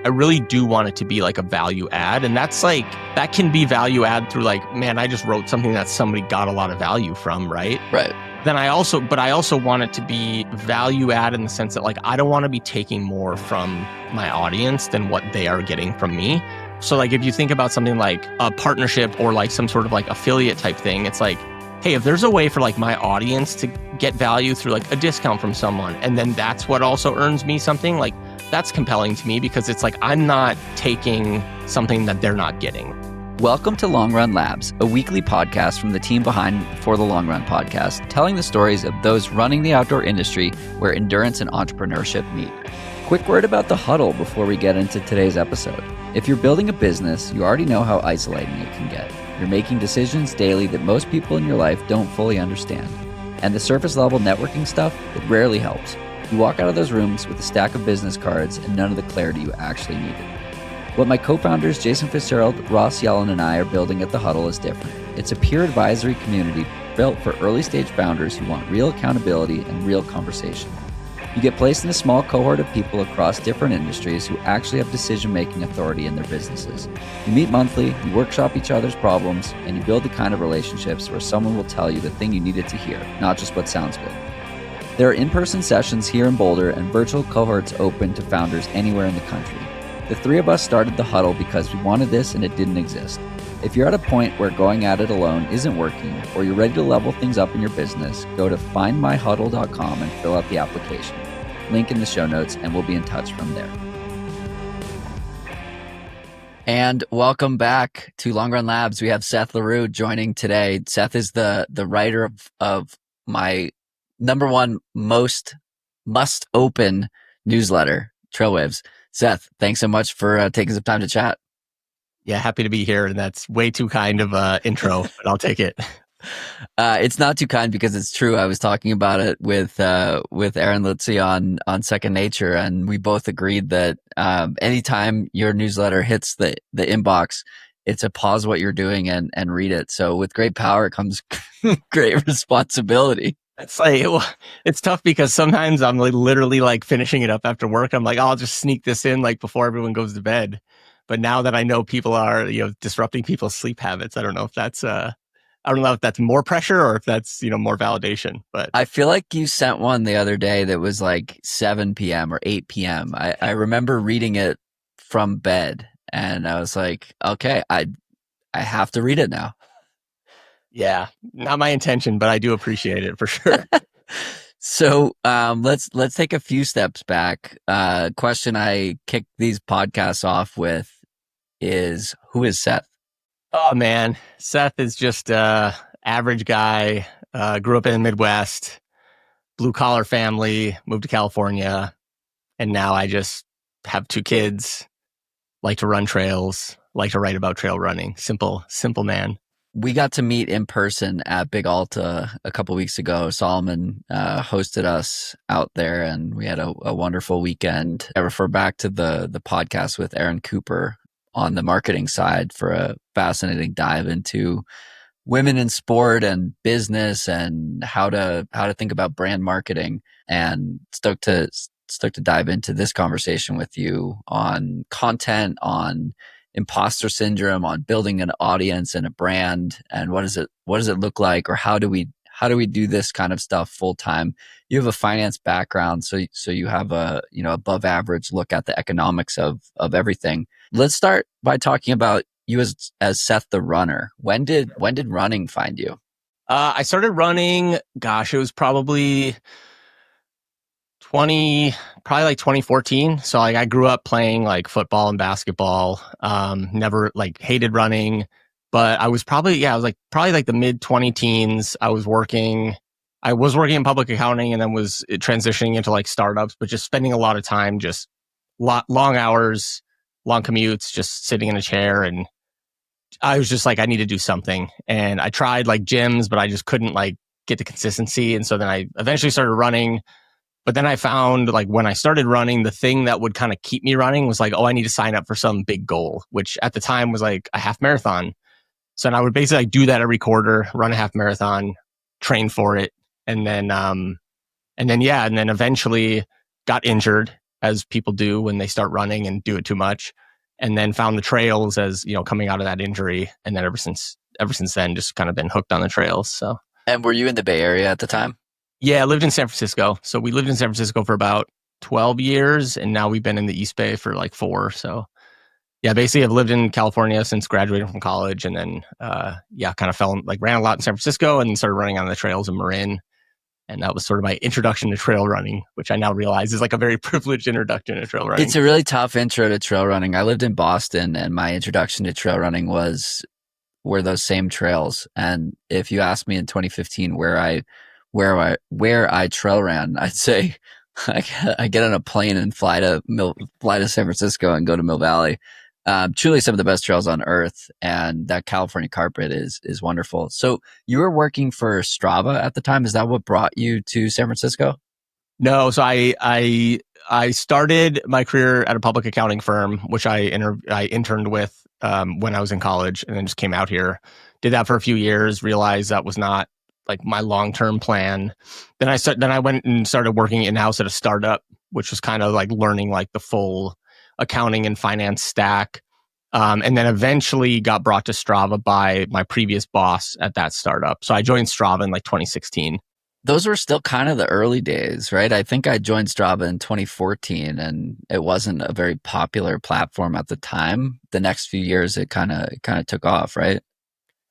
I really do want it to be like a value add. And that's like, that can be value add through like, man, I just wrote something that somebody got a lot of value from, right? Right. Then I also want it to be value add in the sense that like, I don't want to be taking more from my audience than what they are getting from me. So like, if you think about something like a partnership or like some sort of like affiliate type thing, it's like, hey, if there's a way for like my audience to get value through like a discount from someone, and then that's what also earns me something, like that's compelling to me because it's like, I'm not taking something that they're not getting. Welcome to Long Run Labs, a weekly podcast from the team behind For the Long Run podcast, telling the stories of those running the outdoor industry where endurance and entrepreneurship meet. Quick word about the huddle before we get into today's episode. If you're building a business, you already know how isolating it can get. You're making decisions daily that most people in your life don't fully understand. And the surface level networking stuff, it rarely helps. You walk out of those rooms with a stack of business cards and none of the clarity you actually needed. What my co-founders Jason Fitzgerald, Ross Yellen, and I are building at The Huddle is different. It's a peer advisory community built for early stage founders who want real accountability and real conversation. You get placed in a small cohort of people across different industries who actually have decision-making authority in their businesses. You meet monthly, you workshop each other's problems, and you build the kind of relationships where someone will tell you the thing you needed to hear, not just what sounds good. There are in-person sessions here in Boulder and virtual cohorts open to founders anywhere in the country. The three of us started The Huddle because we wanted this and it didn't exist. If you're at a point where going at it alone isn't working, or you're ready to level things up in your business, go to findmyhuddle.com and fill out the application. Link in the show notes, and we'll be in touch from there. And welcome back to Long Run Labs. We have Seth LaReau joining today. Seth is the writer of my number one most must open newsletter, Trailwaves. Seth, thanks so much for taking some time to chat. Yeah, happy to be here. And that's way too kind of intro, but I'll take it. It's not too kind because it's true. I was talking about it with Aaron Litzy on Second Nature, and we both agreed that anytime your newsletter hits the inbox, it's a pause what you're doing and read it. So with great power comes great responsibility. It's like, it's tough because sometimes I'm like literally like finishing it up after work. I'm like, oh, I'll just sneak this in like before everyone goes to bed. But now that I know people are, disrupting people's sleep habits, I don't know if that's more pressure or if that's, more validation. But I feel like you sent one the other day that was like 7 p.m. or 8 p.m. I remember reading it from bed and I was like, okay, I have to read it now. Yeah, not my intention, but I do appreciate it for sure. So let's take a few steps back. Question I kick these podcasts off with is, who is Seth? Oh man, Seth is just a average guy. Grew up in the Midwest, blue collar family, moved to California, and now I just have 2 kids. Like to run trails, like to write about trail running. Simple man. We got to meet in person at Big Alta a couple weeks ago. Solomon hosted us out there, and we had a wonderful weekend. I refer back to the podcast with Aaron Cooper on the marketing side for a fascinating dive into women in sport and business and how to think about brand marketing. And stoked to dive into this conversation with you on content, on imposter syndrome, on building an audience and a brand, and what does it look like, or how do we do this kind of stuff full time? You have a finance background, so you have a above average look at the economics of everything. Let's start by talking about you as Seth the runner. When did running find you? I started running. Gosh, it was probably 2014. So like I grew up playing like football and basketball. Never like hated running, but I was probably the mid 20 teens. I was working in public accounting and then was transitioning into like startups, but just spending a lot of time, just long hours, long commutes, just sitting in a chair. And I was just like, I need to do something. And I tried like gyms, but I just couldn't like get the consistency. And so then I eventually started running. But then I found like when I started running, the thing that would kind of keep me running was like, oh, I need to sign up for some big goal, which at the time was like a half marathon. So I would basically do that every quarter, run a half marathon, train for it. And then eventually got injured as people do when they start running and do it too much. And then found the trails as, coming out of that injury. And then ever since then, just kind of been hooked on the trails. So. And were you in the Bay Area at the time? Yeah, I lived in San Francisco. So we lived in San Francisco for about 12 years, and now we've been in the East Bay for like 4. So yeah, basically I've lived in California since graduating from college, and then kind of ran a lot in San Francisco and started running on the trails in Marin. And that was sort of my introduction to trail running, which I now realize is like a very privileged introduction to trail running. It's a really tough intro to trail running. I lived in Boston, and my introduction to trail running were those same trails. And if you asked me in 2015 where I trail ran, I'd say I get on a plane and fly to San Francisco and go to Mill Valley. Truly some of the best trails on earth, and that California carpet is wonderful. So you were working for Strava at the time. Is that what brought you to San Francisco? No, so I started my career at a public accounting firm, which I interned with when I was in college, and then just came out here. Did that for a few years. Realized that was not like my long-term plan. Then I went and started working in-house at a startup, which was kind of like learning like the full accounting and finance stack. And then eventually got brought to Strava by my previous boss at that startup. So I joined Strava in like 2016. Those were still kind of the early days, right? I think I joined Strava in 2014, and it wasn't a very popular platform at the time. The next few years, it kind of took off, right?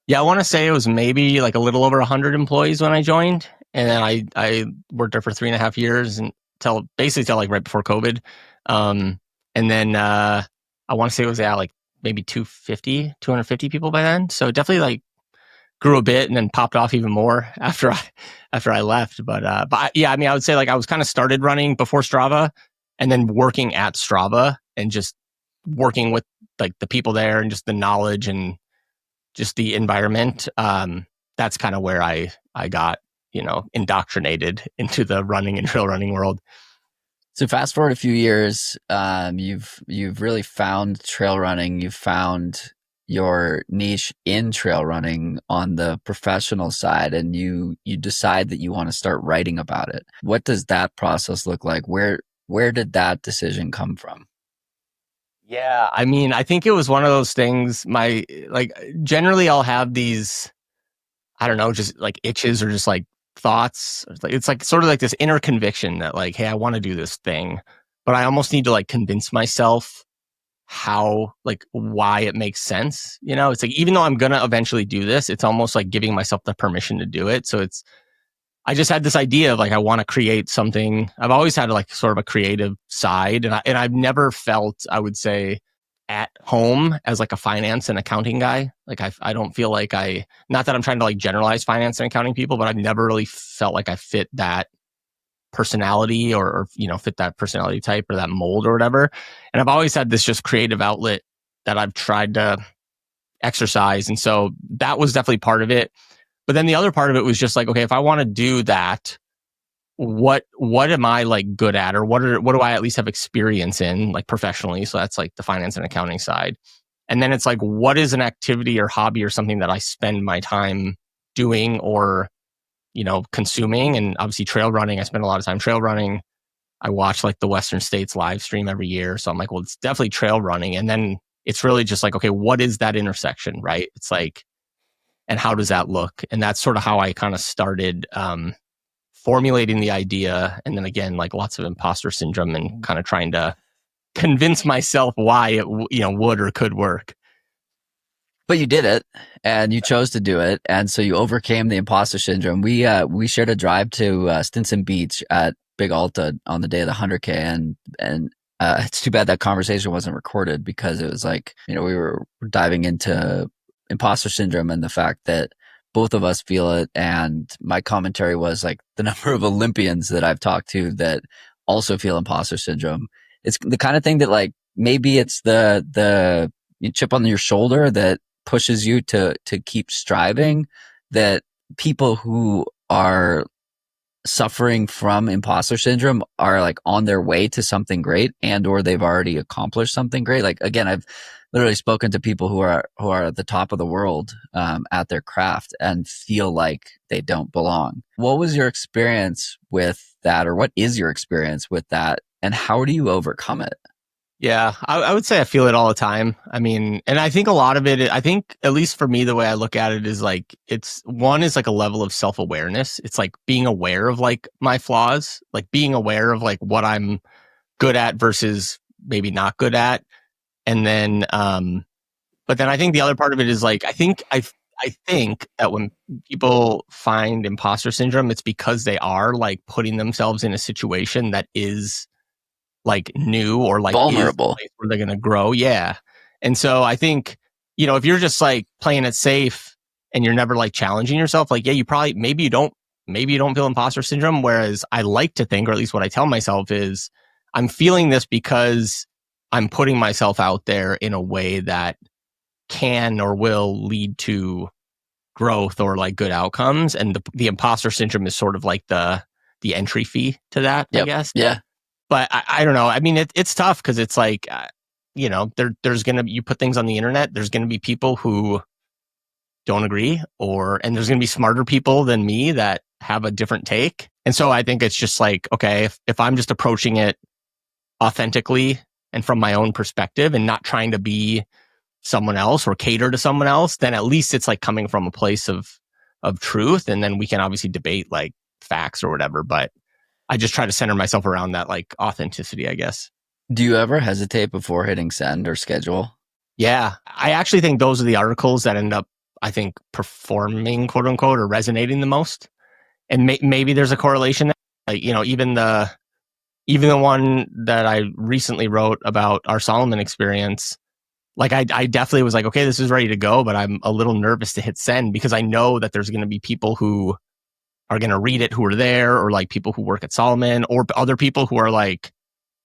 Yeah, I want to say it was maybe like a little over 100 employees when I joined, and then I worked there for 3.5 years until like right before COVID. And then I want to say it was like maybe 250 people by then. So definitely like grew a bit and then popped off even more after I left. But yeah, I mean, I would say like I was kind of started running before Strava, and then working at Strava and just working with like the people there and just the knowledge and just the environment. That's kind of where I got, indoctrinated into the running and trail running world. So fast forward a few years, you've really found trail running. You've found your niche in trail running on the professional side, and you decide that you want to start writing about it. What does that process look like? Where did that decision come from? Yeah, I mean, I think it was one of those things. Generally I'll have these, I don't know, just like itches or just like thoughts. It's like sort of like this inner conviction that like, hey, I want to do this thing, but I almost need to like convince myself why it makes sense. It's like, even though I'm going to eventually do this, it's almost like giving myself the permission to do it. So I just had this idea of like, I want to create something. I've always had like sort of a creative side, and I've never felt, I would say, at home as like a finance and accounting guy. Like I don't feel like not that I'm trying to like generalize finance and accounting people, but I've never really felt like I fit that personality or fit that personality type or that mold or whatever. And I've always had this just creative outlet that I've tried to exercise. And so that was definitely part of it. But then the other part of it was just like, okay, if I want to do that, what am I like good at, or what do I at least have experience in, like professionally? So that's like the finance and accounting side. And then it's like, what is an activity or hobby or something that I spend my time doing or, consuming? And obviously trail running, I spend a lot of time trail running. I watch like the Western States live stream every year. So I'm like, well, it's definitely trail running. And then it's really just like, okay, what is that intersection, right? It's like, and how does that look? And that's sort of how I kind of started formulating the idea. And then again, like lots of imposter syndrome and kind of trying to convince myself why it would or could work. But you did it, and you chose to do it, and so you overcame the imposter syndrome. We shared a drive to Stinson Beach at Big Alta on the day of the 100K, and it's too bad that conversation wasn't recorded, because it was like, we were diving into imposter syndrome and the fact that both of us feel it. And my commentary was like the number of Olympians that I've talked to that also feel imposter syndrome. It's the kind of thing that like, maybe it's the chip on your shoulder that pushes you to keep striving, that people who are suffering from imposter syndrome are like on their way to something great, and or they've already accomplished something great. Like, again, I've literally spoken to people who are at the top of the world at their craft and feel like they don't belong. What was your experience with that, or what is your experience with that and how do you overcome it? Yeah, I would say I feel it all the time. I mean, and I think a lot of it, I think at least for me, the way I look at it is like, it's one is like a level of self-awareness. It's like being aware of like my flaws, like being aware of like what I'm good at versus maybe not good at. And then, but then I think the other part of it is like, I think that when people find imposter syndrome, it's because they are like putting themselves in a situation that is like new or like is the Vulnerable. place where they're going to grow. Yeah. And so I think, if you're just like playing it safe and you're never like challenging yourself, like, yeah, maybe you don't feel imposter syndrome. Whereas I like to think, or at least what I tell myself is I'm feeling this because I'm putting myself out there in a way that can or will lead to growth or like good outcomes. And the imposter syndrome is sort of like the entry fee to that, I Yep. guess. Yeah. But I don't know. I mean, it's tough because it's like, there's going to be, you put things on the internet, there's going to be people who don't agree, and there's going to be smarter people than me that have a different take. And so I think it's just like, okay, if I'm just approaching it authentically and from my own perspective and not trying to be someone else or cater to someone else, then at least it's like coming from a place of truth. And then we can obviously debate like facts or whatever, but I just try to center myself around that like authenticity, I guess. Do you ever hesitate before hitting send or schedule? Yeah. I actually think those are the articles that end up, I think, performing, quote unquote, or resonating the most. And maybe there's a correlation there. Like, even the one that I recently wrote about our Solomon experience, like I definitely was like, okay, this is ready to go, but I'm a little nervous to hit send because I know that there's going to be people who are going to read it who are there, or like people who work at Solomon, or other people who are like,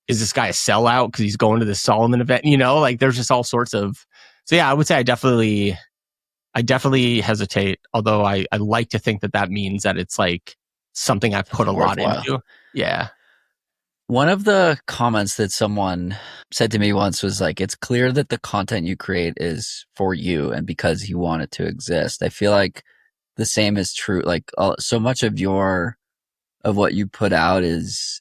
is this guy a sellout because he's going to this Solomon event? Like there's just all sorts of. So yeah, I would say I definitely hesitate. Although I like to think that means that it's like something I've put a lot into. Yeah. One of the comments that someone said to me once was like, it's clear that the content you create is for you and because you want it to exist. I feel like the same is true. Like so much of what you put out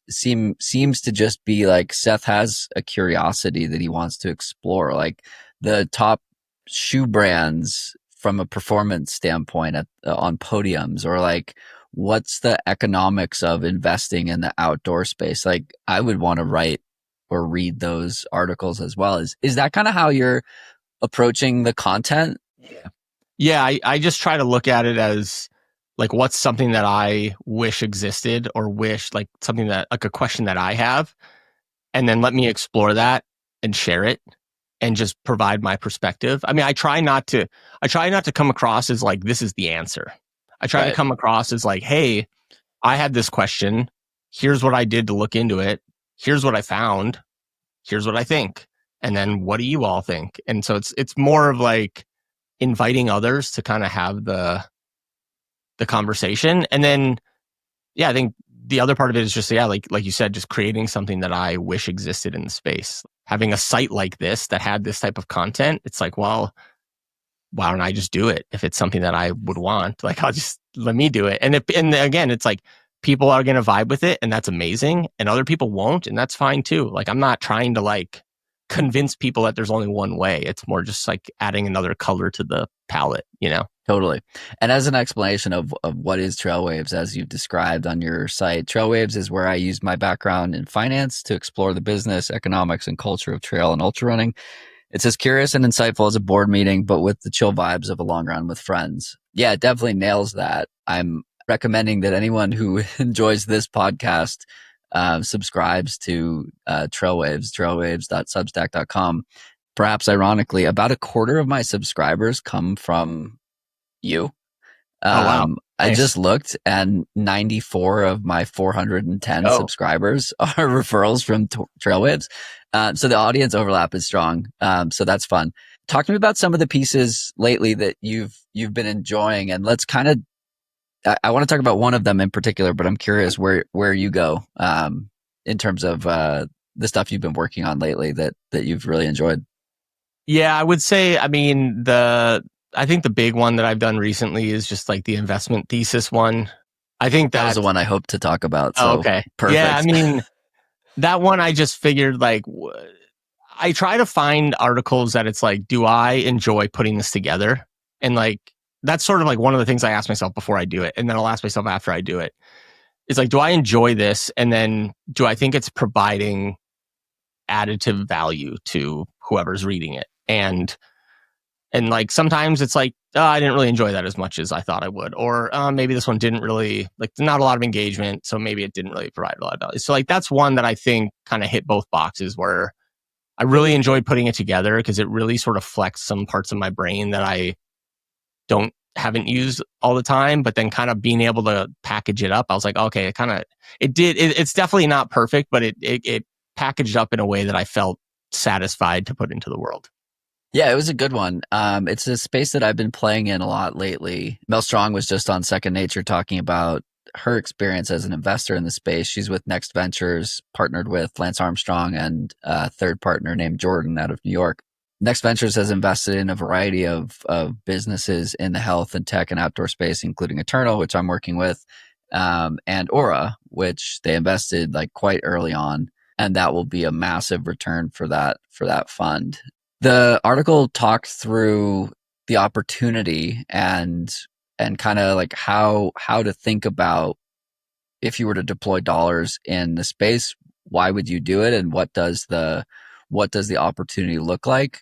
seems to just be like Seth has a curiosity that he wants to explore, like the top shoe brands from a performance standpoint on podiums, or like what's the economics of investing in the outdoor space. Like I would want to write or read those articles as well. Is that kind of how you're approaching the content? Yeah. I just try to look at it as like, what's something that I wish existed, or wish, like something that, like a question that I have, and then let me explore that and share it and just provide my perspective. I mean, I try not to come across as like, this is the answer. I try to come across as like, hey, I had this question. Here's what I did to look into it. Here's what I found. Here's what I think. And then what do you all think? And so it's more of like inviting others to kind of have the conversation. And then, yeah, I think the other part of it is just, yeah, like you said, just creating something that I wish existed in the space. Having a site like this that had this type of content, it's like, well, why don't I just do it? If it's something that I would want, like, let me do it. And again, it's like people are going to vibe with it, and that's amazing. And other people won't, and that's fine too. Like, I'm not trying to like convince people that there's only one way. It's more just like adding another color to the palette, Totally. And as an explanation of what is Trailwaves, as you've described on your site, Trailwaves is where I use my background in finance to explore the business, economics, and culture of trail and ultra running. It's as curious and insightful as a board meeting, but with the chill vibes of a long run with friends. Yeah, it definitely nails that. I'm recommending that anyone who enjoys this podcast subscribes to Trailwaves, trailwaves.substack.com. Perhaps ironically, about a quarter of my subscribers come from you. Oh, wow. Nice. I just looked, and 94 of my 410 subscribers are referrals from Trailwaves. So the audience overlap is strong. So that's fun. Talk to me about some of the pieces lately that you've been enjoying, and let's kind of, I want to talk about one of them in particular, but I'm curious where you go in terms of the stuff you've been working on lately that you've really enjoyed. Yeah, I would say, I mean, I think the big one that I've done recently is just like the investment thesis one. I think that was the one I hope to talk about. So okay. Perfect. Yeah, I mean, that one I just figured like I try to find articles that it's like, do I enjoy putting this together? And like that's sort of like one of the things I ask myself before I do it, and then I'll ask myself after I do it. It's like, do I enjoy this? And then do I think it's providing additive value to whoever's reading it? And like sometimes it's like, oh, I didn't really enjoy that as much as I thought I would, or maybe this one didn't really like, not a lot of engagement, so maybe it didn't really provide a lot of value. So like that's one that I think kind of hit both boxes, where I really enjoyed putting it together because it really sort of flexed some parts of my brain that I haven't used all the time, but then kind of being able to package it up, I was like, okay, it's definitely not perfect, but it packaged up in a way that I felt satisfied to put into the world. Yeah, it was a good one. It's a space that I've been playing in a lot lately. Mel Strong was just on Second Nature talking about her experience as an investor in the space. She's with Next Ventures, partnered with Lance Armstrong and a third partner named Jordan out of New York. Next Ventures has invested in a variety of businesses in the health and tech and outdoor space, including Eternal, which I'm working with, and Aura, which they invested like quite early on. And that will be a massive return for that fund. The article talked through the opportunity and kind of like how to think about if you were to deploy dollars in the space, why would you do it, and what does the opportunity look like?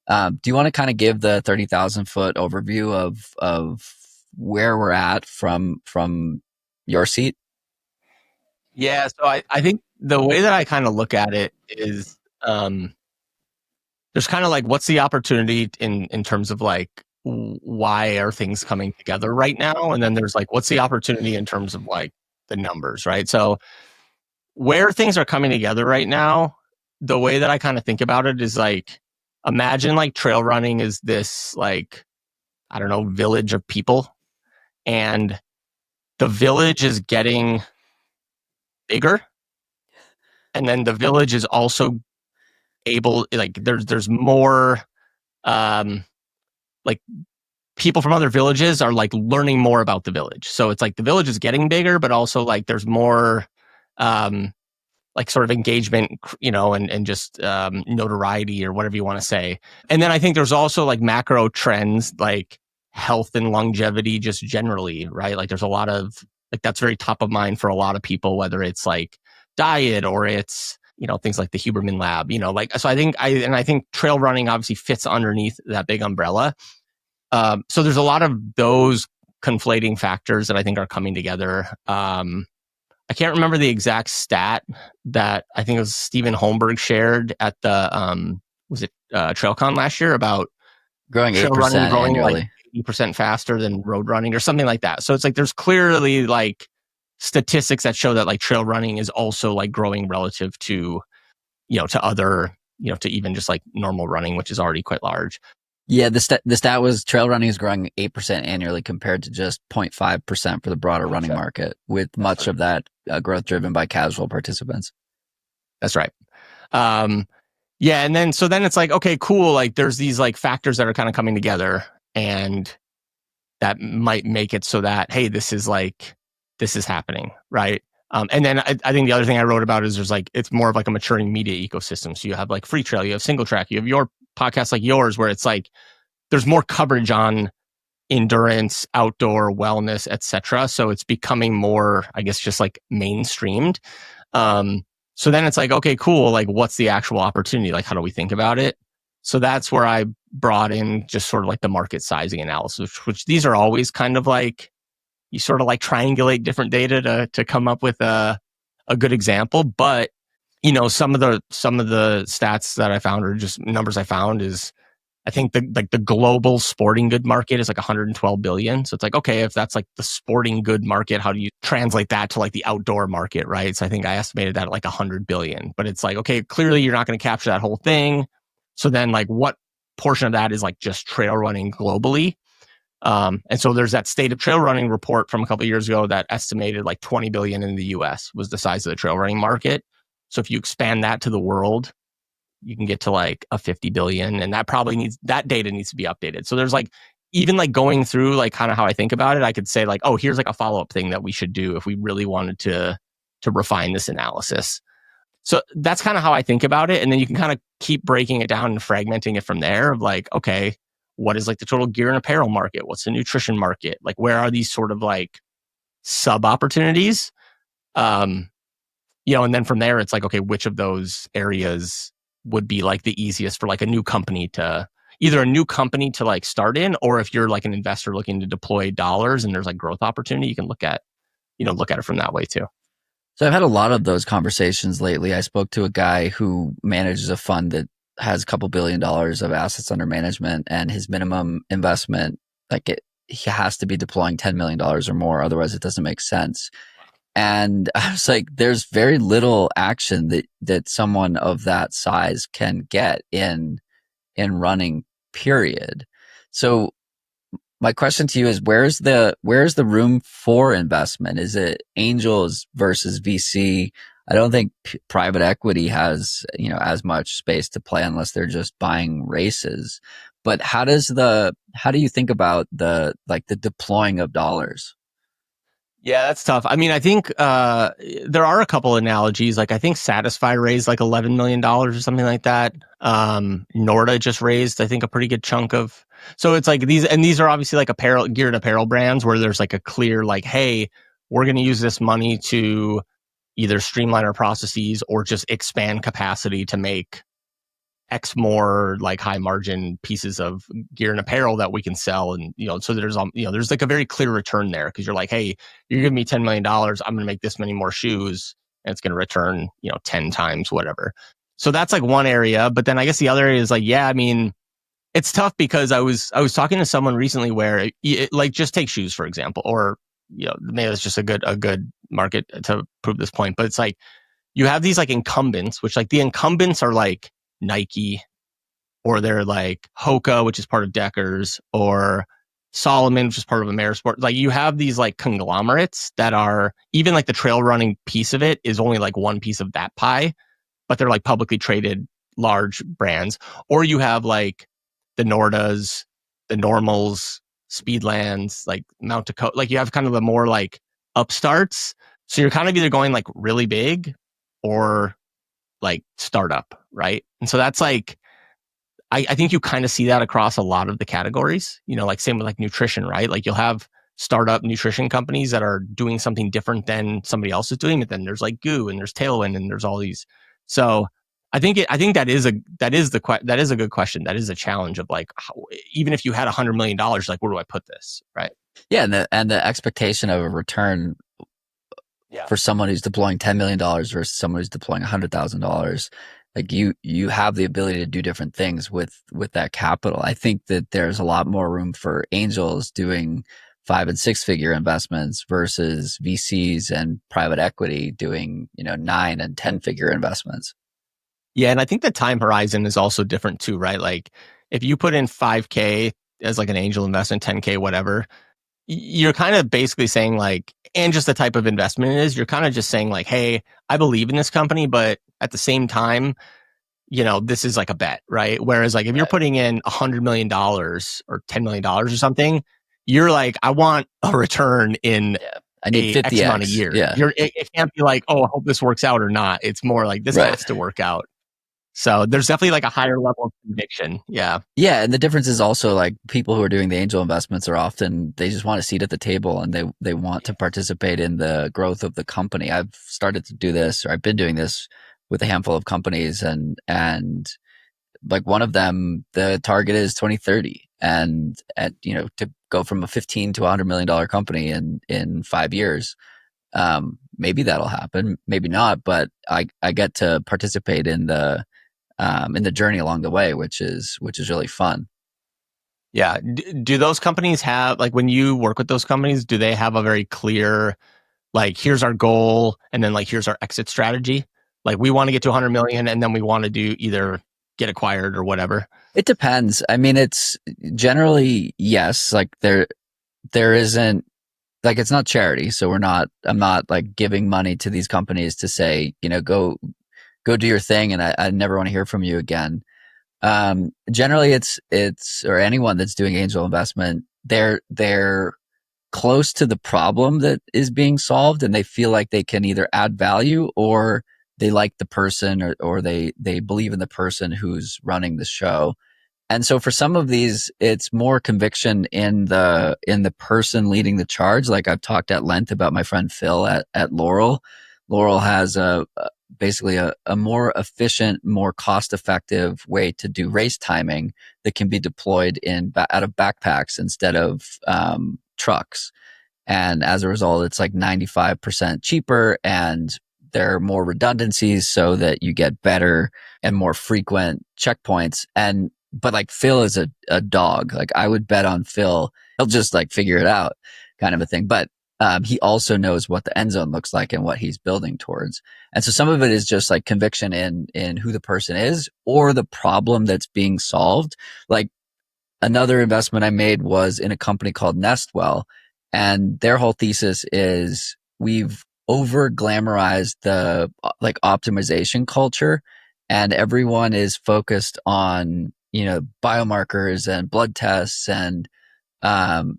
Do you want to kind of give the 30,000 foot overview of where we're at from your seat? Yeah, so I think the way that I kind of look at it is there's kind of like, what's the opportunity in terms of like, why are things coming together right now? And then there's like, what's the opportunity in terms of like the numbers, right? So where things are coming together right now, the way that I kind of think about it is like, imagine like trail running is this like, I don't know, village of people, and the village is getting bigger. And then the village is also able, like there's more, like people from other villages are like learning more about the village. So it's like the village is getting bigger, but also like there's more, like sort of engagement, and just notoriety or whatever you want to say. And then I think there's also like macro trends like health and longevity just generally, right? Like there's a lot of like that's very top of mind for a lot of people, whether it's like diet or it's things like the Huberman Lab, like so. I think trail running obviously fits underneath that big umbrella. So there's a lot of those conflating factors that I think are coming together. I can't remember the exact stat that I think it was Stephen Holmberg shared at the was it TrailCon last year about growing 8% growing annually, like 80% faster than road running or something like that. So it's like there's clearly like statistics that show that like trail running is also like growing relative to to other to even just like normal running, which is already quite large. Yeah, the stat was trail running is growing 8% annually compared to just 0.5% for the broader running market, with much of that growth driven by casual participants. That's right. Yeah, and then it's like, okay, cool. Like there's these like factors that are kind of coming together, and that might make it so that, hey, this is happening, right? And then I think the other thing I wrote about is there's like, it's more of like a maturing media ecosystem. So you have like Free Trail, you have Single Track, you have your podcast like yours, where it's like there's more coverage on endurance, outdoor, wellness, etc. So it's becoming more, I guess, just like mainstreamed. So then it's like, okay, cool. Like, what's the actual opportunity? Like, how do we think about it? So that's where I brought in just sort of like the market sizing analysis, which these are always kind of like, you sort of like triangulate different data to come up with a good example. But, some of the stats that I found, or just numbers I found, is I think the global sporting good market is like 112 billion. So it's like, okay, if that's like the sporting good market, how do you translate that to like the outdoor market, right? So I think I estimated that at like 100 billion. But it's like, okay, clearly you're not going to capture that whole thing. So then like what portion of that is like just trail running globally? And so there's that State of Trail Running report from a couple of years ago that estimated like 20 billion in the US was the size of the trail running market. So if you expand that to the world, you can get to like a 50 billion, and that data needs to be updated. So there's like, even like going through like kind of how I think about it, I could say like, oh, here's like a follow-up thing that we should do if we really wanted to refine this analysis. So that's kind of how I think about it. And then you can kind of keep breaking it down and fragmenting it from there of like, okay, what is like the total gear and apparel market? What's the nutrition market? Like, where are these sort of like sub opportunities? And then from there, it's like, okay, which of those areas would be like the easiest for like a new company to like start in, or if you're like an investor looking to deploy dollars and there's like growth opportunity, you can look at it from that way too. So I've had a lot of those conversations lately. I spoke to a guy who manages a fund that has a couple $1 billion of assets under management, and his minimum investment, he has to be deploying $10 million or more. Otherwise it doesn't make sense. And I was like, there's very little action that someone of that size can get in running, period. So my question to you is, where's the room for investment? Is it angels versus VC? I don't think private equity has, as much space to play unless they're just buying races. But how do you think about the deploying of dollars? Yeah, that's tough. I mean, I think there are a couple analogies. Like, I think Satisfy raised like $11 million or something like that. Norda just raised, I think, a pretty good chunk of. So it's like these are obviously like geared apparel brands where there's like a clear like, hey, we're going to use this money to either streamline our processes or just expand capacity to make X more like high margin pieces of gear and apparel that we can sell. And, so there's like a very clear return there because you're like, hey, you're giving me $10 million. I'm going to make this many more shoes and it's going to return, 10 times, whatever. So that's like one area. But then I guess the other area is like, yeah, I mean, it's tough because I was talking to someone recently where like just take shoes, for example, or, maybe that's just a good market to prove this point. But it's like, you have these like incumbents, which like the incumbents are like Nike, or they're like Hoka, which is part of Deckers, or Solomon, which is part of Amerisport. Like you have these like conglomerates that are even like the trail running piece of it is only like one piece of that pie, but they're like publicly traded large brands. Or you have like the Nordas, the Normals, Speedlands, like Mount Dakota. Like you have kind of the more like upstarts. So you're kind of either going like really big or like startup, right? And so that's like, I think you kind of see that across a lot of the categories, like same with like nutrition, right? Like you'll have startup nutrition companies that are doing something different than somebody else is doing, but then there's like Goo and there's Tailwind and there's all these. So I think that is a good question. That is a challenge of like, even if you had $100 million, like where do I put this, right? Yeah, and the expectation of a return for someone who's deploying $10 million versus someone who's deploying $100,000, like you have the ability to do different things with that capital. I think that there's a lot more room for angels doing 5 and 6 figure investments versus VCs and private equity doing 9 and 10 figure investments. Yeah, and I think the time horizon is also different too, right? Like if you put in 5K as like an angel investment, 10K, whatever, you're kind of basically saying like, and just the type of investment it is, you're kind of just saying like, hey, I believe in this company, but at the same time, this is like a bet, right? Whereas like if you're putting in $100 million or $10 million or something, you're like, I want a return in I need 50x. X amount of years. Yeah. It can't be like, oh, I hope this works out or not. It's more like this has to work out. So there's definitely like a higher level of conviction. Yeah. Yeah. And the difference is also like people who are doing the angel investments are often, they just want a seat at the table and they want to participate in the growth of the company. I've started to do this, or I've been doing this with a handful of companies, and like one of them, the target is 2030 and to go from a 15 to $100 million company in 5 years. Maybe that'll happen, maybe not, but I get to participate in the journey along the way, which is really fun. Yeah. Do those companies have, like when you work with those companies, do they have a very clear, like, here's our goal and then like, here's our exit strategy? Like we want to get to 100 million and then we want to do either get acquired or whatever. It depends. I mean, it's generally, yes, like there isn't, like, it's not charity. So I'm not like giving money to these companies to say, go do your thing. And I never want to hear from you again. Generally it's, or anyone that's doing angel investment, they're close to the problem that is being solved and they feel like they can either add value or they like the person, or they believe in the person who's running the show. And so for some of these, it's more conviction in the person leading the charge. Like I've talked at length about my friend Phil at Laurel. Laurel has basically a more efficient, more cost-effective way to do race timing that can be deployed out of backpacks instead of trucks. And as a result, it's like 95% cheaper, and there are more redundancies so that you get better and more frequent checkpoints. But like Phil is a dog. Like I would bet on Phil. He'll just like figure it out kind of a thing. But he also knows what the end zone looks like and what he's building towards. And so some of it is just like conviction in who the person is or the problem that's being solved. Like another investment I made was in a company called Nestwell. And their whole thesis is we've over glamorized the like optimization culture, and everyone is focused on, biomarkers and blood tests and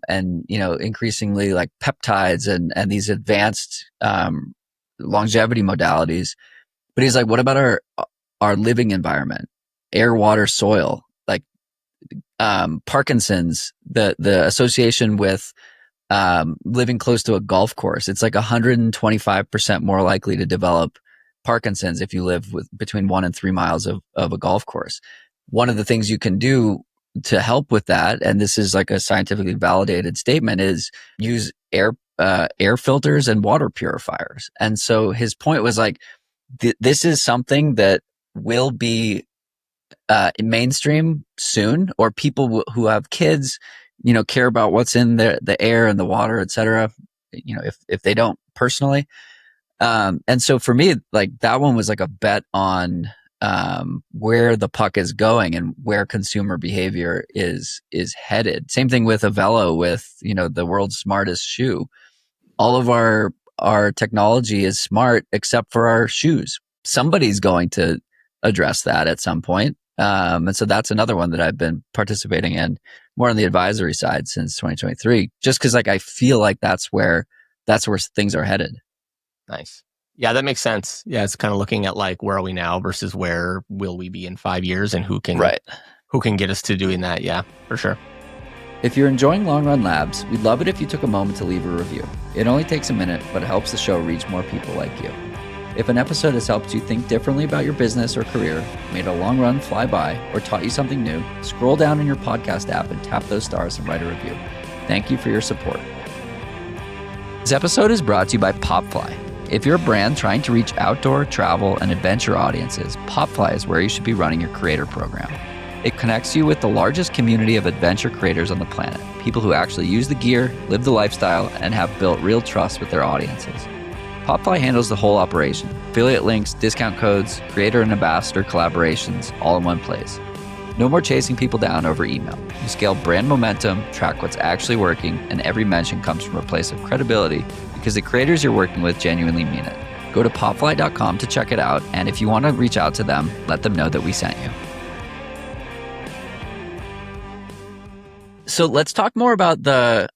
increasingly like peptides and these advanced, longevity modalities. But he's like, what about our living environment, air, water, soil, like, Parkinson's, the association with, living close to a golf course. It's like 125% more likely to develop Parkinson's if you live between 1 and 3 miles of a golf course. One of the things you can do to help with that, and this is like a scientifically validated statement, is use air filters and water purifiers. And so his point was like, this is something that will be mainstream soon, or people who have kids, care about what's in the air and the water, et cetera, if they don't personally. And so for me, like that one was like a bet on where the puck is going and where consumer behavior is headed. Same thing with Avelo, with, the world's smartest shoe. All of our technology is smart except for our shoes. Somebody's going to address that at some point. And so that's another one that I've been participating in more on the advisory side since 2023, just because like I feel like that's where things are headed. Nice. Yeah, that makes sense. Yeah, it's kind of looking at like where are we now versus where will we be in 5 years, and who can get us to doing that. Yeah, for sure. If you're enjoying Long Run Labs, we'd love it if you took a moment to leave a review. It only takes a minute, but it helps the show reach more people like you. If an episode has helped you think differently about your business or career, made a long run fly by, or taught you something new, scroll down in your podcast app and tap those stars and write a review. Thank you for your support. This episode is brought to you by Popfly. If you're a brand trying to reach outdoor, travel, and adventure audiences, Popfly is where you should be running your creator program. It connects you with the largest community of adventure creators on the planet, people who actually use the gear, live the lifestyle, and have built real trust with their audiences. Popfly handles the whole operation. Affiliate links, discount codes, creator and ambassador collaborations, all in one place. No more chasing people down over email. You scale brand momentum, track what's actually working, and every mention comes from a place of credibility because the creators you're working with genuinely mean it. Go to popfly.com to check it out, and if you want to reach out to them, let them know that we sent you. So let's talk more about the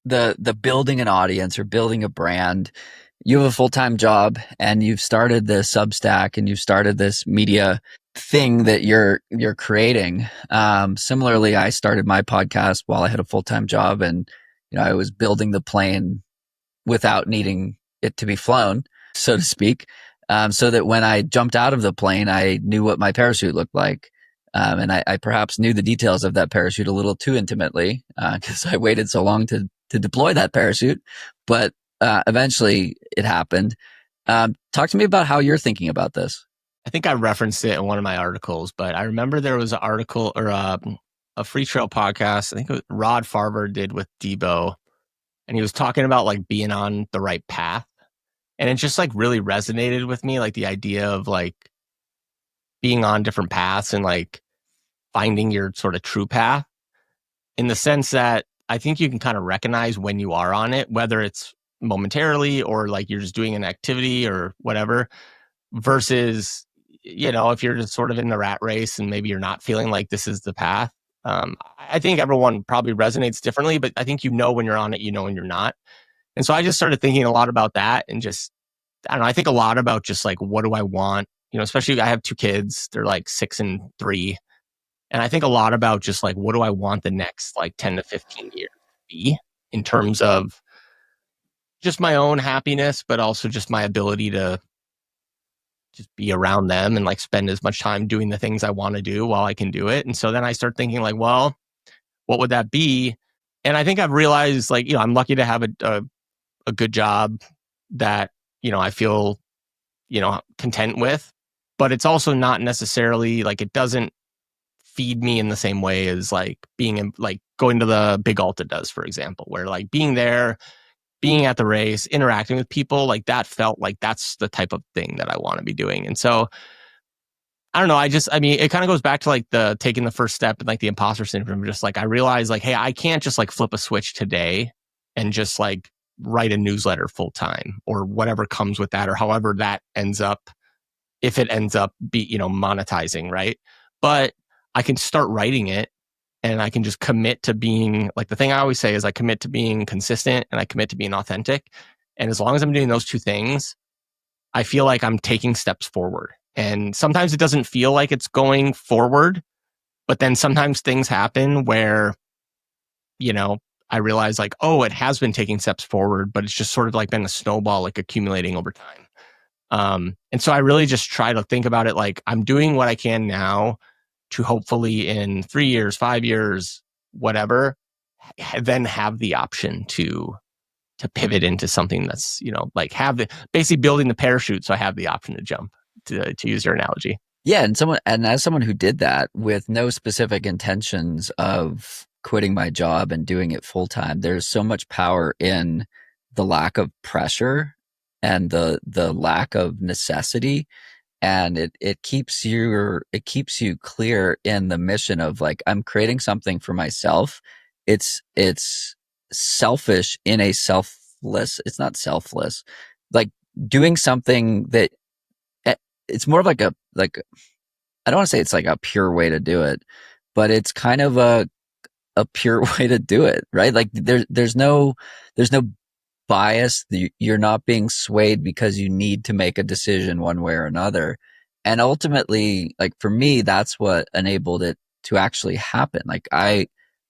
building an audience or building a brand. You have a full-time job and you've started this Substack and you've started this media thing that you're creating. Similarly, I started my podcast while I had a full-time job, and I was building the plane without needing it to be flown, so to speak, so that when I jumped out of the plane, I knew what my parachute looked like. And I perhaps knew the details of that parachute a little too intimately because I waited so long to deploy that parachute. But eventually it happened. Talk to me about how you're thinking about this. I think I referenced it in one of my articles, but I remember there was an article or a Free Trail podcast. I think it was Rod Farber did with Debo, and he was talking about like being on the right path. And it just like really resonated with me, like the idea of like being on different paths and like finding your sort of true path, in the sense that I think you can kind of recognize when you are on it, whether it's momentarily or like you're just doing an activity or whatever, versus, if you're just sort of in the rat race and maybe you're not feeling like this is the path. I think everyone probably resonates differently, but I think when you're on it, when you're not. And so I just started thinking a lot about that, and just, I don't know, I think a lot about just like, what do I want especially I have 2 kids. They're like 6 and 3. And I think a lot about just like, what do I want the next like 10 to 15 years to be in terms of just my own happiness, but also just my ability to just be around them and like spend as much time doing the things I want to do while I can do it. And so then I start thinking like, well, what would that be? And I think I've realized like, I'm lucky to have a good job that, I feel, content with, but it's also not necessarily like, it doesn't feed me in the same way as like being in, like going to the Big Alta does, for example, where like being there, being at the race, interacting with people, like that felt like that's the type of thing that I want to be doing. And so I don't know. It kind of goes back to like the taking the first step and like the imposter syndrome. Just like I realized like, hey, I can't just like flip a switch today and just like write a newsletter full time or whatever comes with that, or however that ends up, if it ends up monetizing, right? But I can start writing it, and I can just commit to being like, the thing I always say is I commit to being consistent and I commit to being authentic. And as long as I'm doing those 2 things, I feel like I'm taking steps forward. And sometimes it doesn't feel like it's going forward, but then sometimes things happen where, I realize like, oh, it has been taking steps forward, but it's just sort of like been a snowball, like accumulating over time. And so I really just try to think about it like I'm doing what I can now to hopefully in 3 years, 5 years, whatever, then have the option to pivot into something that's, like basically building the parachute. So I have the option to jump, to use your analogy. Yeah. And as someone who did that with no specific intentions of quitting my job and doing it full time, there's so much power in the lack of pressure and the lack of necessity. And it keeps you clear in the mission of like, I'm creating something for myself. It's selfish in a selfless, it's not selfless, like doing something that it's more of like I don't want to say it's like a pure way to do it, but it's kind of a pure way to do it, right? Like there's no bias. You're not being swayed because you need to make a decision one way or another. And ultimately, like for me, that's what enabled it to actually happen. Like I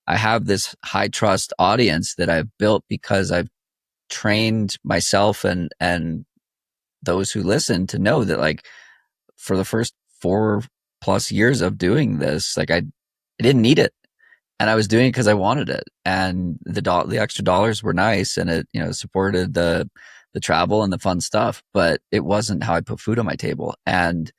have this high trust audience that I've built because I've trained myself and those who listen to know that like for the first 4+ years of doing this, like I didn't need it. And I was doing it because I wanted it, and the extra dollars were nice, and it supported the travel and the fun stuff. But it wasn't how I put food on my table, and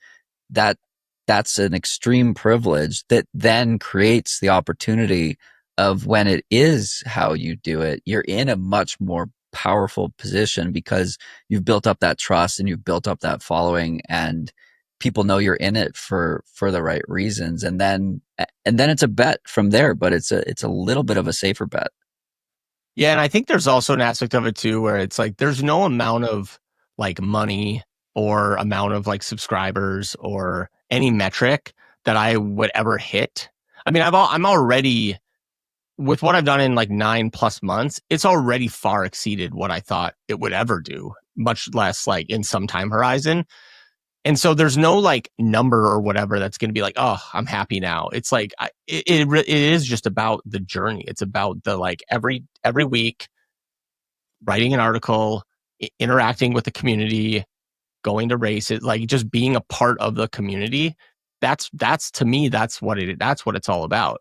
that's an extreme privilege that then creates the opportunity of when it is how you do it, you're in a much more powerful position because you've built up that trust and you've built up that following, and people know you're in it for the right reasons. And then it's a bet from there, but it's a little bit of a safer bet. Yeah. And I think there's also an aspect of it too, where it's like, there's no amount of like money or amount of like subscribers or any metric that I would ever hit. I mean, I'm already, with what I've done in like 9+ months, it's already far exceeded what I thought it would ever do, much less like in some time horizon. And so there's no like number or whatever that's going to be like, oh, I'm happy now. It's like, it is just about the journey. It's about the like every week writing an article, interacting with the community, going to races, like just being a part of the community. That's to me, that's what it's all about.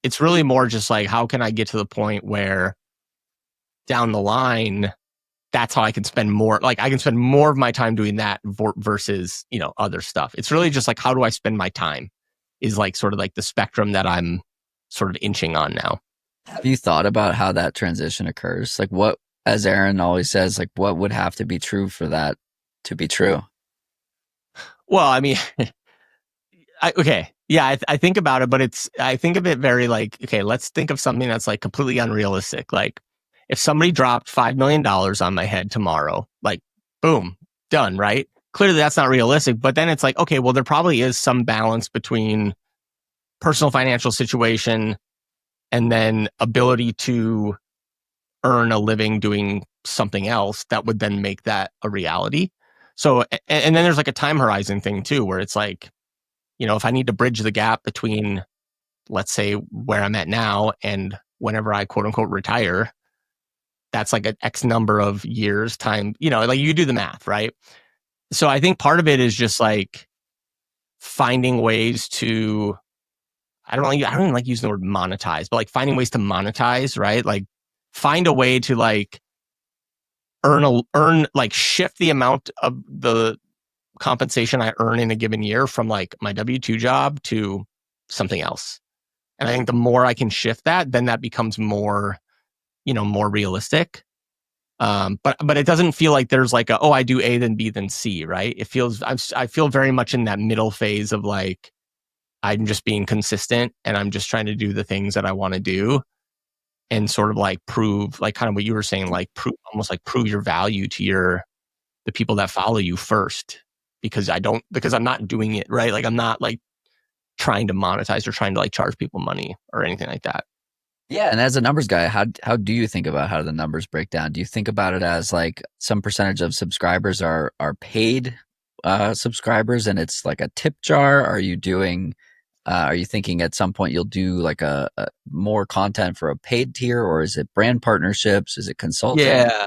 It's really more just like, how can I get to the point where down the line, that's how I can spend more, like I can spend more of my time doing that versus, other stuff. It's really just like, how do I spend my time is like sort of like the spectrum that I'm sort of inching on now. Have you thought about how that transition occurs? Like what, as Aaron always says, like what would have to be true for that to be true? Well, I mean, okay. Yeah, I think about it, but I think of it very like, okay, let's think of something that's like completely unrealistic. Like if somebody dropped $5 million on my head tomorrow, like boom, done, right? Clearly that's not realistic, but then it's like, okay, well, there probably is some balance between personal financial situation and then ability to earn a living doing something else that would then make that a reality. So, and then there's like a time horizon thing too, where it's like, if I need to bridge the gap between, let's say, where I'm at now and whenever I quote unquote retire, that's like an X number of years time, like you do the math, right? So I think part of it is just like finding ways to, I don't even like using the word monetize, but like finding ways to monetize, right? Like find a way to like like shift the amount of the compensation I earn in a given year from like my W-2 job to something else. And I think the more I can shift that, then that becomes more, more realistic. But it doesn't feel like there's like I do A, then B, then C, right? It feels, I feel very much in that middle phase of like, I'm just being consistent and I'm just trying to do the things that I want to do and sort of like prove, like kind of what you were saying, like almost like prove your value to the people that follow you first, because I'm not doing it, right? Like I'm not like trying to monetize or trying to like charge people money or anything like that. Yeah, and as a numbers guy, how do you think about how the numbers break down? Do you think about it as like some percentage of subscribers are paid subscribers and it's like a tip jar? Are you thinking at some point you'll do like a more content for a paid tier, or is it brand partnerships? Is it consulting? Yeah.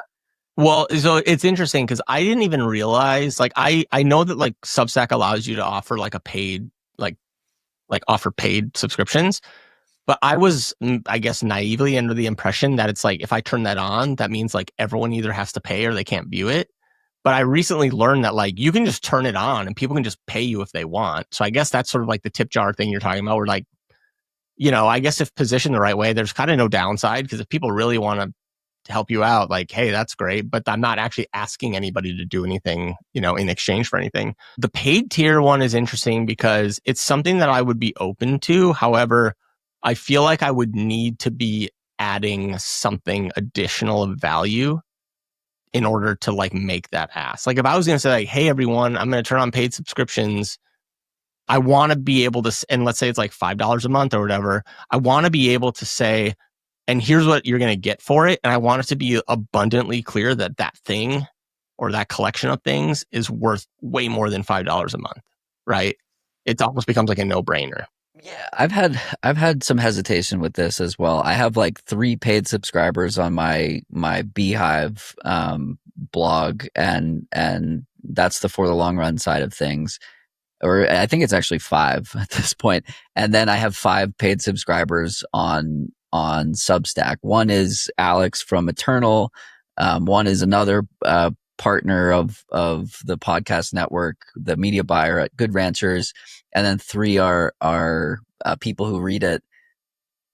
Well, so it's interesting because I didn't even realize, like, I know that like Substack allows you to offer like a paid, like offer paid subscriptions, but I was, I guess, naively under the impression that it's like, if I turn that on, that means like everyone either has to pay or they can't view it. But I recently learned that like you can just turn it on and people can just pay you if they want. So I guess that's sort of like the tip jar thing you're talking about, where like, I guess if positioned the right way, there's kind of no downside, because if people really want to help you out, like, hey, that's great, but I'm not actually asking anybody to do anything, in exchange for anything. The paid tier one is interesting because it's something that I would be open to. However, I feel like I would need to be adding something additional of value in order to like make that ask. Like if I was going to say like, hey, everyone, I'm going to turn on paid subscriptions, I want to be able to, and let's say it's like $5 a month or whatever, I want to be able to say, and here's what you're going to get for it. And I want it to be abundantly clear that that thing or that collection of things is worth way more than $5 a month, right? It almost becomes like a no-brainer. Yeah, I've had some hesitation with this as well. I have like 3 paid subscribers on my Beehive blog, and that's the For the Long Run side of things. Or I think it's actually 5 at this point. And then I have 5 paid subscribers on Substack. One is Alex from Eternal. One is another partner of the podcast network, the media buyer at Good Ranchers, and then 3 are people who read it.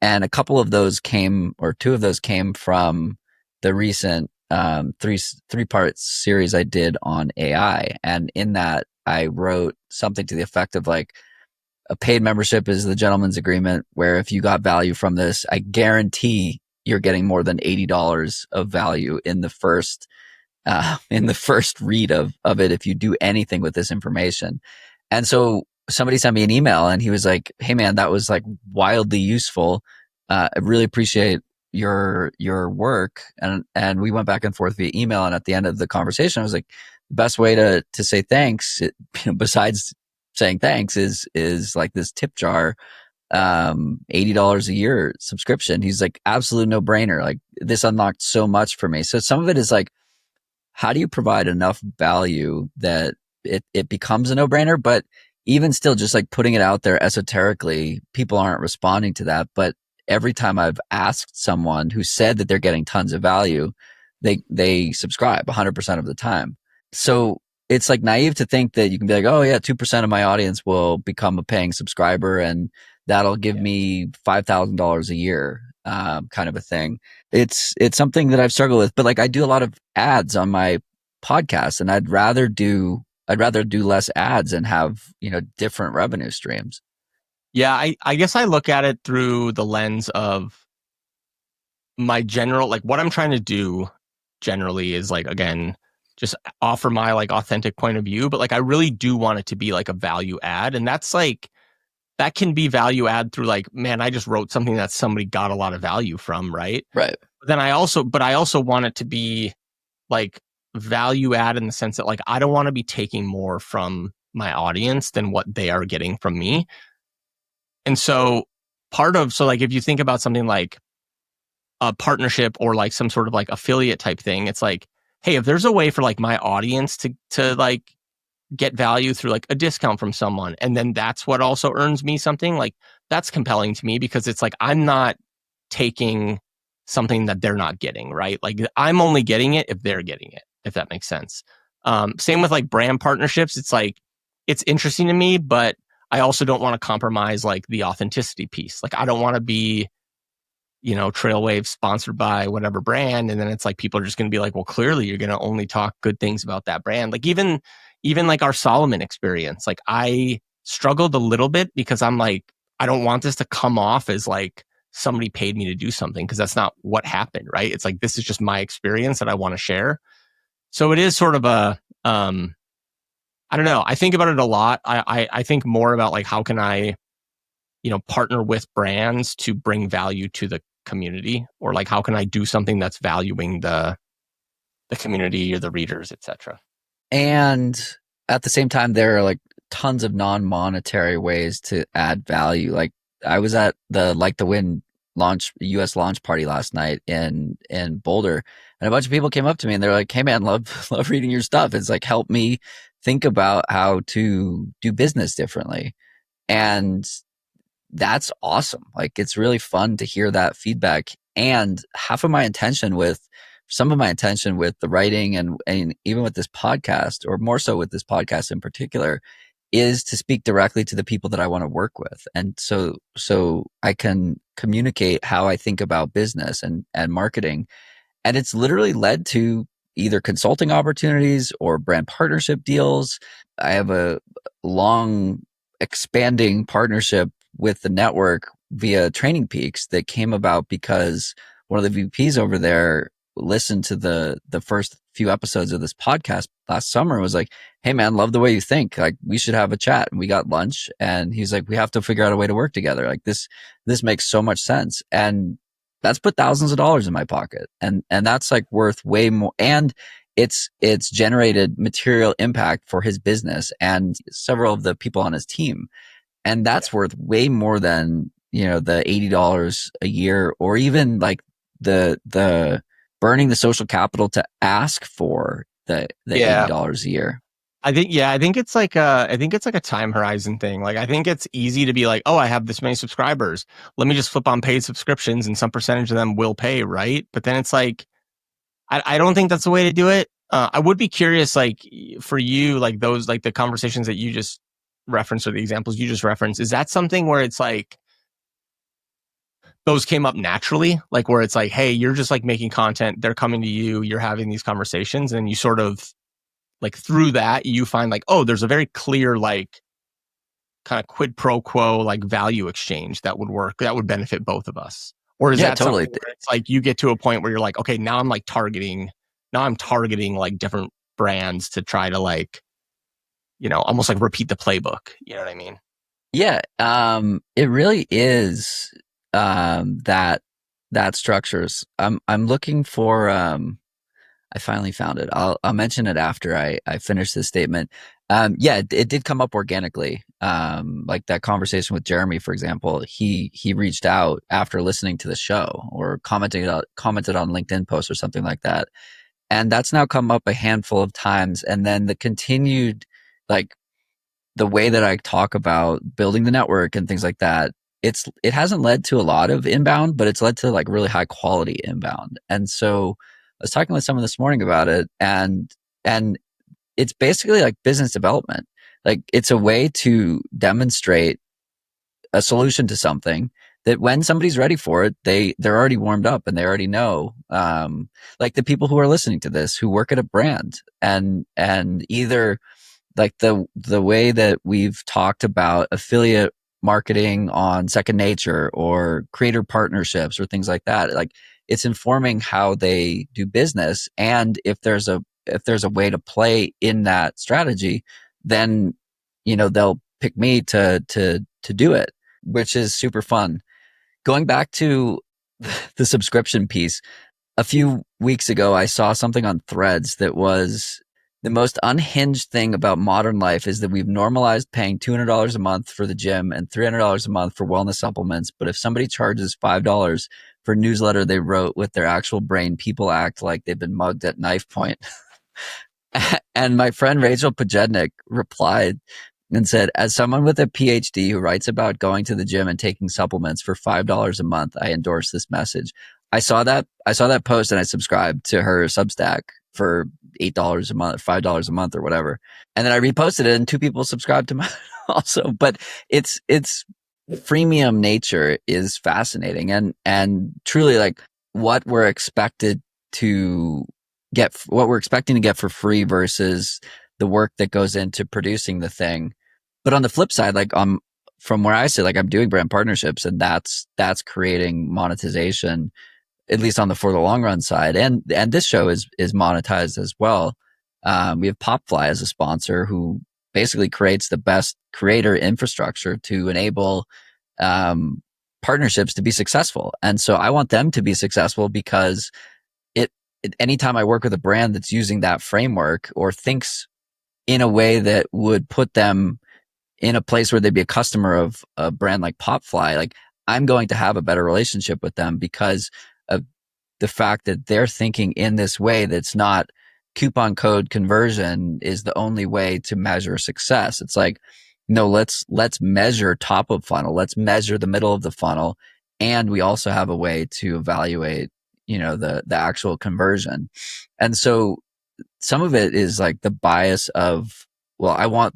And a couple of those came, or 2 of those came from the recent 3-part series I did on AI. And in that, I wrote something to the effect of like, a paid membership is the gentleman's agreement, where if you got value from this, I guarantee you're getting more than $80 of value in the first read of it if you do anything with this information. And so somebody sent me an email and he was like, hey man, that was like wildly useful. I really appreciate your work. And we went back and forth via email. And at the end of the conversation, I was like, the best way to say thanks, besides saying thanks, is like this tip jar, $80 a year subscription. He's like, absolute no brainer. Like this unlocked so much for me. So some of it is like, how do you provide enough value that it becomes a no brainer? But even still, just like putting it out there esoterically, people aren't responding to that. But every time I've asked someone who said that they're getting tons of value, they subscribe 100% of the time. So it's like naive to think that you can be like, oh yeah, 2% of my audience will become a paying subscriber and that'll give me $5,000 a year, kind of a thing. It's something that I've struggled with, but like I do a lot of ads on my podcast, and I'd rather do less ads and have, different revenue streams. Yeah, I guess I look at it through the lens of my general, like what I'm trying to do generally is like, again, just offer my like authentic point of view, but like I really do want it to be like a value add. And that's like, that can be value add through like, man, I just wrote something that somebody got a lot of value from, right? Right. But then I also want it to be like value add in the sense that like I don't want to be taking more from my audience than what they are getting from me. And so like if you think about something like a partnership or like some sort of like affiliate type thing, it's like, hey, if there's a way for like my audience to like get value through like a discount from someone, and then that's what also earns me something, like that's compelling to me because it's like I'm not taking something that they're not getting, right? Like I'm only getting it if they're getting it, if that makes sense. Same with like brand partnerships. It's like, it's interesting to me, but I also don't want to compromise like the authenticity piece. Like I don't want to be, Trailwaves sponsored by whatever brand. And then it's like, people are just going to be like, well, clearly you're going to only talk good things about that brand. Like even like our Solomon experience, like I struggled a little bit because I'm like, I don't want this to come off as like somebody paid me to do something, because that's not what happened, right? It's like, this is just my experience that I want to share. So it is sort of a, I don't know. I think about it a lot. I think more about like, how can I, partner with brands to bring value to the community, or like, how can I do something that's valuing the community or the readers, etc. And at the same time, there are like tons of non-monetary ways to add value. Like I was at the Like the Wind US launch party last night in Boulder, and a bunch of people came up to me and they're like, "Hey man, love reading your stuff. It's like help me think about how to do business differently." And that's awesome. Like it's really fun to hear that feedback. And some of my intention with the writing and even with this podcast, or more so with this podcast in particular, is to speak directly to the people that I want to work with. And so I can communicate how I think about business and marketing. And it's literally led to either consulting opportunities or brand partnership deals. I have a long expanding partnership with the network via Training Peaks that came about because one of the VPs over there listened to the first few episodes of this podcast last summer and was like, "Hey man, love the way you think. Like we should have a chat." And we got lunch and he's like, "We have to figure out a way to work together. Like this makes so much sense." And that's put thousands of dollars in my pocket. And that's like worth way more. And it's generated material impact for his business and several of the people on his team. And that's worth way more than, the $80 a year, or even like the burning the social capital to ask for the $80 a year. I think it's like a time horizon thing. Like I think it's easy to be like, oh, I have this many subscribers, let me just flip on paid subscriptions and some percentage of them will pay, right? But then it's like, I don't think that's the way to do it. I would be curious, like for you, like those, like the conversations that you just referenced or the examples you just referenced, is that something where it's like those came up naturally, like where it's like, hey, you're just like making content, they're coming to you, you're having these conversations, and you sort of like through that you find like, oh, there's a very clear like kind of quid pro quo like value exchange that would work, that would benefit both of us? Or is that totally something where it's like you get to a point where you're like, okay, now I'm targeting like different brands to try to like, almost like repeat the playbook. You know what I mean? Yeah. It really is that structures. I'm looking for I finally found it. I'll mention it after I finish this statement. It did come up organically. Like that conversation with Jeremy, for example, he reached out after listening to the show or commented on LinkedIn posts or something like that. And that's now come up a handful of times. And then the continued, like the way that I talk about building the network and things like that, it hasn't led to a lot of inbound, but it's led to like really high quality inbound. And so I was talking with someone this morning about it, and it's basically like business development. Like it's a way to demonstrate a solution to something that when somebody's ready for it, they're already warmed up and they already know. Like the people who are listening to this who work at a brand and either like the way that we've talked about affiliate marketing on Second Nature or creator partnerships or things like that. Like it's informing how they do business. And if there's a way to play in that strategy, then, they'll pick me to do it, which is super fun. Going back to the subscription piece, A few weeks ago, I saw something on Threads that was the most unhinged thing about modern life is that we've normalized paying $200 a month for the gym and $300 a month for wellness supplements. But if somebody charges $5 for a newsletter they wrote with their actual brain, people act like they've been mugged at knife point. And my friend Rachel Pajednik replied and said, as someone with a PhD who writes about going to the gym and taking supplements for $5 a month, I endorse this message. I saw that post and I subscribed to her Substack for $8 a month, $5 a month or whatever. And then I reposted it and 2 people subscribed to mine also. But it's freemium nature is fascinating and truly like what we're expecting to get for free versus the work that goes into producing the thing. But on the flip side, like from where I sit, like I'm doing brand partnerships and that's creating monetization, at least on the for the long run side. And this show is monetized as well. We have Popfly as a sponsor who basically creates the best creator infrastructure to enable partnerships to be successful. And so I want them to be successful because anytime I work with a brand that's using that framework or thinks in a way that would put them in a place where they'd be a customer of a brand like Popfly, like I'm going to have a better relationship with them because of the fact that they're thinking in this way that's not coupon code conversion is the only way to measure success. It's like, no, let's measure top of funnel. Let's measure the middle of the funnel. And we also have a way to evaluate, the actual conversion. And so some of it is like the bias of, well, I want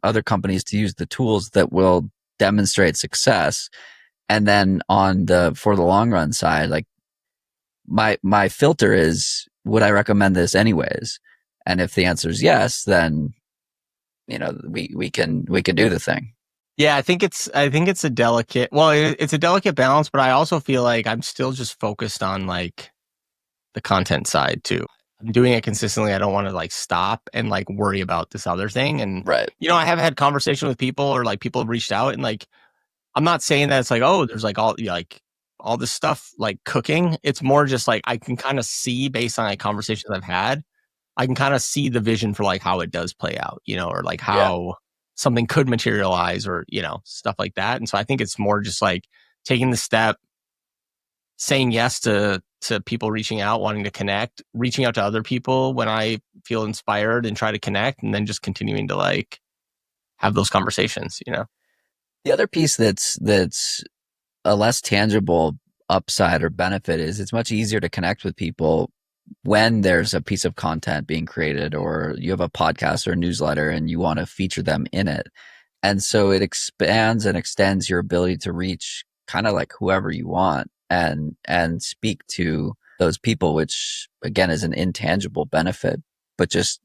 other companies to use the tools that will demonstrate success. And then on the for the long run side, like my filter is, would I recommend this anyways? And if the answer is yes, then we can do the thing. Yeah, I think it's a delicate, it's a delicate balance, but I also feel like I'm still just focused on like the content side too. I'm doing it consistently. I don't want to like stop and like worry about this other thing. And right. I have had conversation with people or like people have reached out and like, I'm not saying that it's like, oh, there's like all this stuff like cooking. It's more just like I can kind of see based on like conversations I've had, I can kind of see the vision for like how it does play out, or like how something could materialize or, stuff like that. And so I think it's more just like taking the step, saying yes to people reaching out, wanting to connect, reaching out to other people when I feel inspired and try to connect, and then just continuing to like have those conversations, The other piece that's a less tangible upside or benefit is it's much easier to connect with people when there's a piece of content being created or you have a podcast or a newsletter and you want to feature them in it. And so it expands and extends your ability to reach kind of like whoever you want and speak to those people, which again is an intangible benefit, but just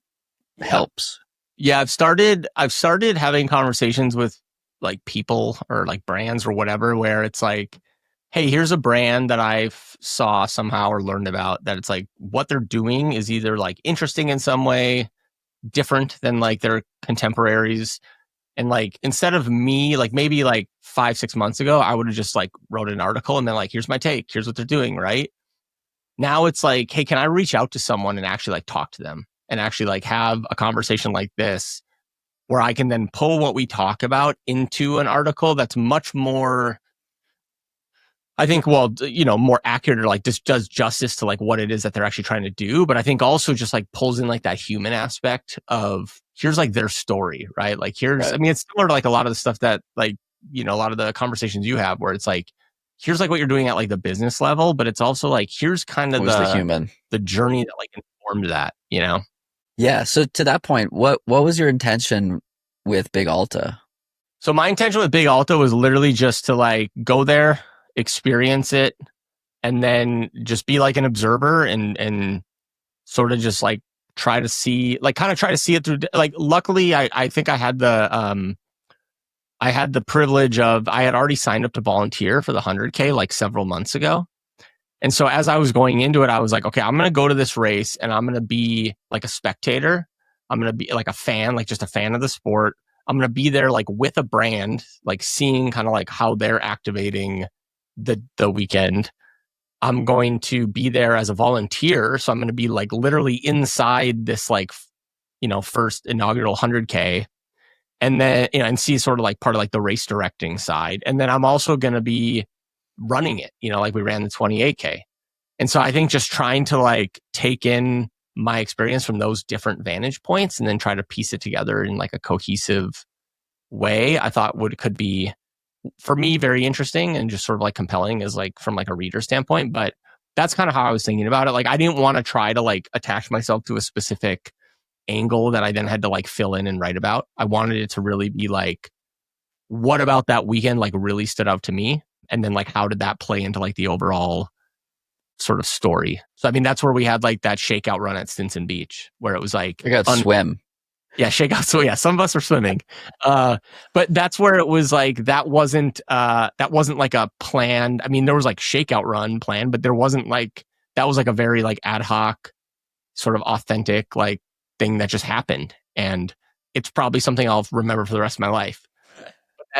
helps. Yeah, I've started having conversations with like people or like brands or whatever, where it's like, hey, here's a brand that I saw somehow or learned about that it's like what they're doing is either like interesting in some way, different than like their contemporaries. And like, instead of me, like maybe like 5-6 months ago, I would have just like wrote an article and then like, here's my take, here's what they're doing. Right now it's like, hey, can I reach out to someone and actually like talk to them and actually like have a conversation like this where I can then pull what we talk about into an article that's much more, I think, more accurate or like just does justice to like what it is that they're actually trying to do. But I think also just like pulls in like that human aspect of here's like their story, right? Like here's, right. I mean, it's similar to like a lot of the stuff that like, a lot of the conversations you have where it's like, here's like what you're doing at like the business level, but it's also like, here's kind of the human, the journey that like informed that, Yeah. So to that point, what was your intention with Big Alta? So my intention with Big Alta was literally just to like go there, experience it, and then just be like an observer and sort of just like try to see it through. Like, luckily, I think I had the privilege of, I had already signed up to volunteer for the 100K like several months ago. And so as I was going into it, I was like, okay, I'm going to go to this race and I'm going to be like a spectator. I'm going to be like a fan, like just a fan of the sport. I'm going to be there like with a brand, like seeing kind of like how they're activating the weekend. I'm going to be there as a volunteer. So I'm going to be like literally inside this like, first inaugural 100K. And then, and see sort of like part of like the race directing side. And then I'm also going to be running it, like we ran the 28K. And so I think just trying to like take in my experience from those different vantage points and then try to piece it together in like a cohesive way, I thought could be, for me, very interesting and just sort of like compelling as like from like a reader standpoint. But that's kind of how I was thinking about it. Like I didn't want to try to like attach myself to a specific angle that I then had to like fill in and write about. I wanted it to really be like, what about that weekend like really stood out to me? And then like, how did that play into like the overall sort of story? So, I mean, that's where we had like that shakeout run at Stinson Beach where it was like, I got swim. Yeah, shakeout. So yeah, some of us were swimming. But that's where it was like, that wasn't like a planned, I mean, there was like shakeout run planned, but there wasn't like, that was like a very like ad hoc sort of authentic like thing that just happened. And it's probably something I'll remember for the rest of my life.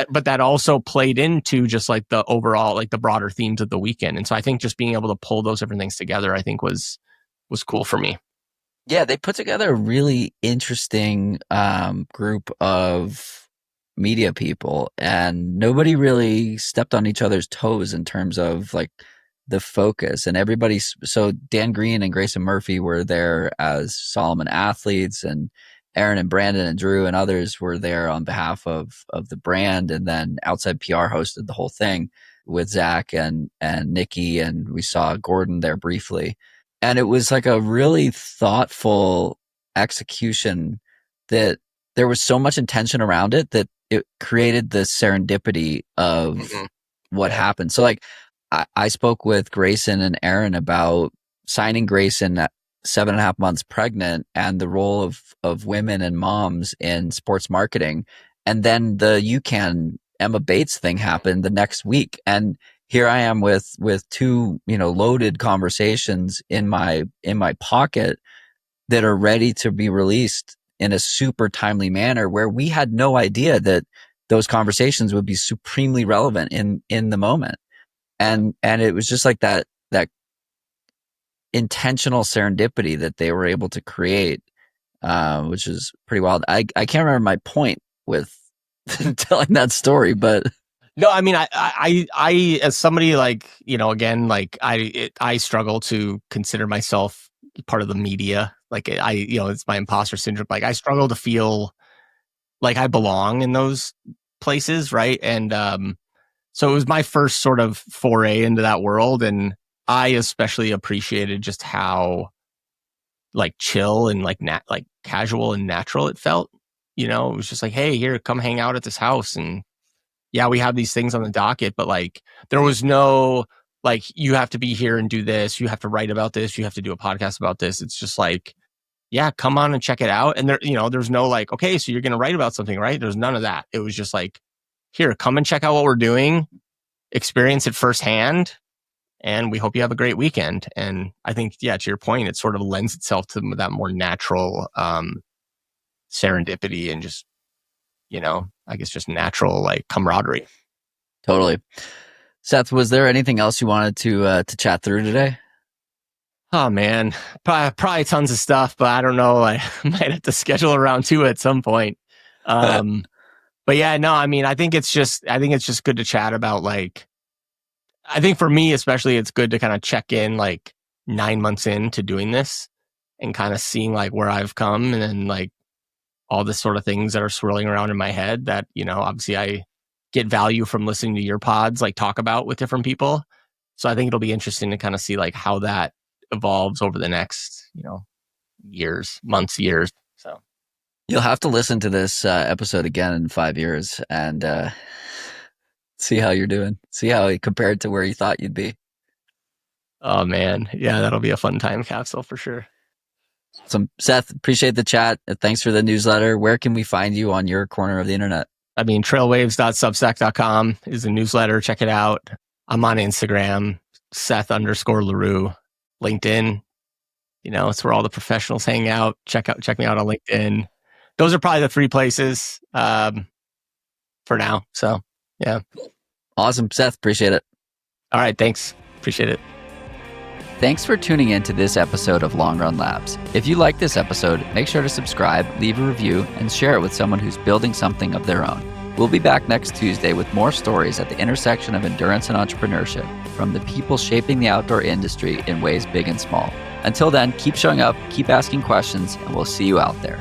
But that also played into just like the overall, like the broader themes of the weekend. And so I think just being able to pull those different things together, I think was cool for me. Yeah, they put together a really interesting group of media people, and nobody really stepped on each other's toes in terms of like the focus. And everybody's, so Dan Green and Grayson Murphy were there as Solomon athletes, and Aaron and Brandon and Drew and others were there on behalf of the brand. And then Outside PR hosted the whole thing with Zach and Nikki, and we saw Gordon there briefly. And it was like a really thoughtful execution that there was so much intention around it that it created the serendipity of what happened. So like I spoke with Grayson and Aaron about signing Grayson at 7.5 months pregnant and the role of women and moms in sports marketing. And then the UCAN Emma Bates thing happened the next week. And here I am with two, loaded conversations in my pocket that are ready to be released in a super timely manner, where we had no idea that those conversations would be supremely relevant in the moment. And it was just like that intentional serendipity that they were able to create, which is pretty wild. I can't remember my point with telling that story, but no, I mean, I as somebody like, again, like I struggle to consider myself part of the media. Like it's my imposter syndrome. Like I struggle to feel like I belong in those places. Right. And, so it was my first sort of foray into that world. And I especially appreciated just how like chill and like like casual and natural it felt. It was just like, hey, here, come hang out at this house. And yeah, we have these things on the docket, but like there was no like, you have to be here and do this. You have to write about this. You have to do a podcast about this. It's just like, yeah, come on and check it out. And there, there's no like, okay, so you're going to write about something, right? There's none of that. It was just like, here, come and check out what we're doing, experience it firsthand. And we hope you have a great weekend. And I think, yeah, to your point, it sort of lends itself to that more natural serendipity and just, I guess just natural like camaraderie. Totally. Seth, was there anything else you wanted to chat through today? Oh man, probably tons of stuff, but I don't know. I might have to schedule a round two at some point. But yeah, no, I mean, I think it's just good to chat about like, I think for me, especially, it's good to kind of check in like 9 months into doing this and kind of seeing like where I've come and then like all the sort of things that are swirling around in my head that, obviously I get value from listening to your pods, like talk about with different people. So I think it'll be interesting to kind of see like how that evolves over the next, months, years. So you'll have to listen to this episode again in 5 years and see how you're doing. See how it compared to where you thought you'd be. Oh man. Yeah, that'll be a fun time capsule for sure. So Seth, appreciate the chat. Thanks for the newsletter. Where can we find you on your corner of the internet? I mean, trailwaves.substack.com is a newsletter. Check it out. I'm on Instagram, Seth_LaReau, LinkedIn. It's where all the professionals hang out. Check me out on LinkedIn. Those are probably the 3 places for now. So yeah. Awesome. Seth, appreciate it. All right. Thanks. Appreciate it. Thanks for tuning in to this episode of Long Run Labs. If you like this episode, make sure to subscribe, leave a review, and share it with someone who's building something of their own. We'll be back next Tuesday with more stories at the intersection of endurance and entrepreneurship from the people shaping the outdoor industry in ways big and small. Until then, keep showing up, keep asking questions, and we'll see you out there.